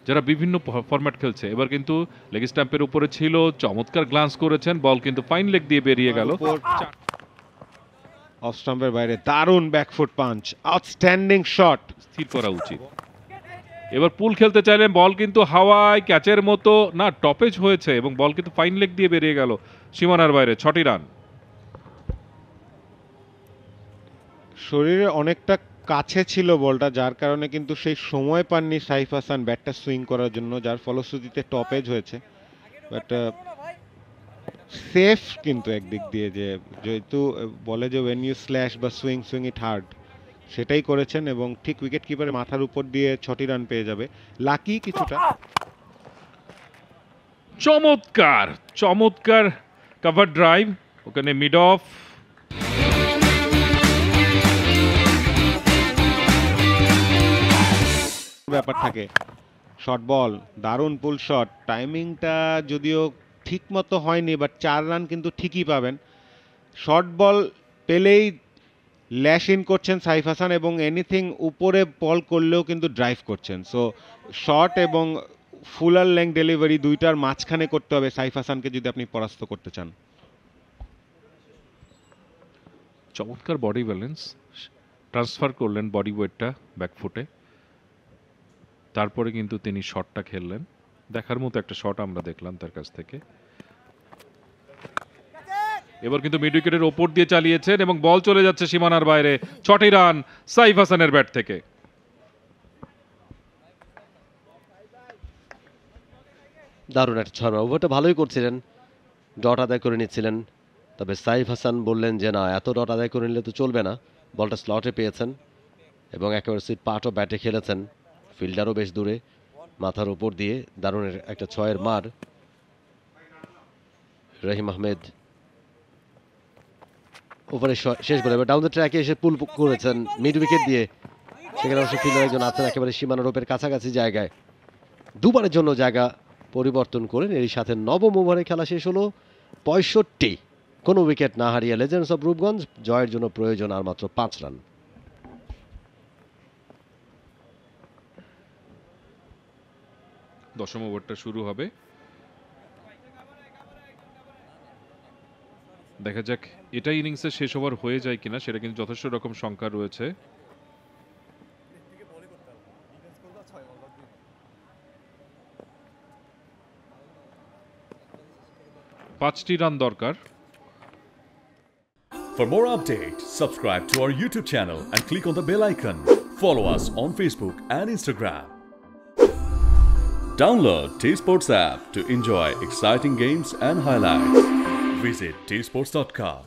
যারা বিভিন্ন ফরম্যাট খেলছে। এবার কিন্তু লেগ স্ট্যাম্পের উপরে ছিল, চমৎকার গ্লান্স করেছেন, বল কিন্তু ফাইন লেগ দিয়ে বেরিয়ে গেল। অফ স্টাম্পের বাইরে দারুণ ব্যাকফুট পাঞ্চ, আউটস্ট্যান্ডিং শট। স্থির করা উচিত। এবার পুল খেলতে চাইলেন, বল কিন্তু হাওয়ায় ক্যাচের মতো না, টপেজ হয়েছে এবং বল কিন্তু ফাইন লেগ দিয়ে বেরিয়ে গেল সীমানার বাইরে। 6টি রান। শরীরে অনেকটা কাছে ছিল বলটা, যার কারণে কিন্তু সেই সময় পাননি সাইফ হাসান ব্যাটটা সুইং করার জন্য, যার ফলশ্রুতিতে টপেজ হয়েছে। বাট সেফ কিন্তু একদিক দিয়ে, যে যেহেতু বলে যে ওয়েন ইউ স্ল্যাশ বা সুইং সুইং ইট হার্ড, সেটাই করেছেন এবং ঠিক উইকেট কিপারের মাথার উপর দিয়ে 6টি রান পেয়ে যাবে। লাকি কিছুটা। চমৎকার চমৎকার কভার ড্রাইভ, ওখানে মিড অফ। ব্যাপার থাকে। শর্ট বল, দারুণ পুল শট, টাইমিংটা যদিও ঠিক মতো হয়নি, বাট 4 রান কিন্তু ঠিকই পাবেন। শর্ট বল পেলেই ল্যাশ ইন করছেন সাইফ হাসান এবং এনিথিং উপরে বল করলেও কিন্তু ড্রাইভ করছেন। সো শর্ট এবং ফুলার লেংথ ডেলিভারি দুইটার মাঝখানে করতে হবে সাইফ হাসানকে যদি আপনি পরাস্ত করতে চান। চমৎকার বডি ব্যালেন্স, ট্রান্সফার করলেন বডি ওয়েটটা ব্যাকফুটে, তারপরে কিন্তু তিনি শটটা খেললেন। দেখার মতো একটা শট আমরা দেখলাম তার কাছ থেকে। এবার কিন্তু মিড উইকেটের ওপর দিয়ে চালিয়েছেন এবং বল চলে যাচ্ছে সীমানার বাইরে। 6টি রান সাইফ হাসানের ব্যাট থেকে। দারুণ একটা 6 রান, ওভারটা ভালোই করছিলেন, ডট আদায় করে নিচ্ছিলেন। তবে সাইফ হাসান বললেন যে না, এত ডট আদায় করে নিলে তো চলবে না। বলটা স্লটে পেয়েছেন এবং একেবারে সুইট পাটও ব্যাটে খেলেছেন, ফিল্ডারও বেশ দূরে, মাথার উপর দিয়ে দারুণ একটা 6-এর মার। রহিম আহমেদ ওভারে শেষ বলে এবার ডাউন দ্য ট্র্যাকে এসে পুল করেছেন মিড উইকেট দিয়ে। সেখানে অবশ্য ফিল্ডার একজন আছেন একেবারে সীমানা রোপের কাছাকাছি জায়গায়, দুবারের জন্য জায়গা পরিবর্তন করেন। এরই সাথে নবম ওভারে খেলা শেষ হলো 65, কোনো উইকেট না হারিয়ে লেজেন্ডস অফ রূপগঞ্জ জয়ের জন্য প্রয়োজন আর মাত্র 5 রান। দশম ওভারটা শুরু হবে, দেখা যাক এটা ইনিংসের শেষ ওভার হয়ে যায় কিনা, সেটা কিন্তু যথেষ্ট রকম শঙ্কা রয়েছে। পাঁচটি রান দরকার। For more updates, subscribe to our YouTube channel and click on the bell icon. Follow us on Facebook and Instagram. Download T-Sports app to enjoy exciting games and highlights. Visit tsports.com.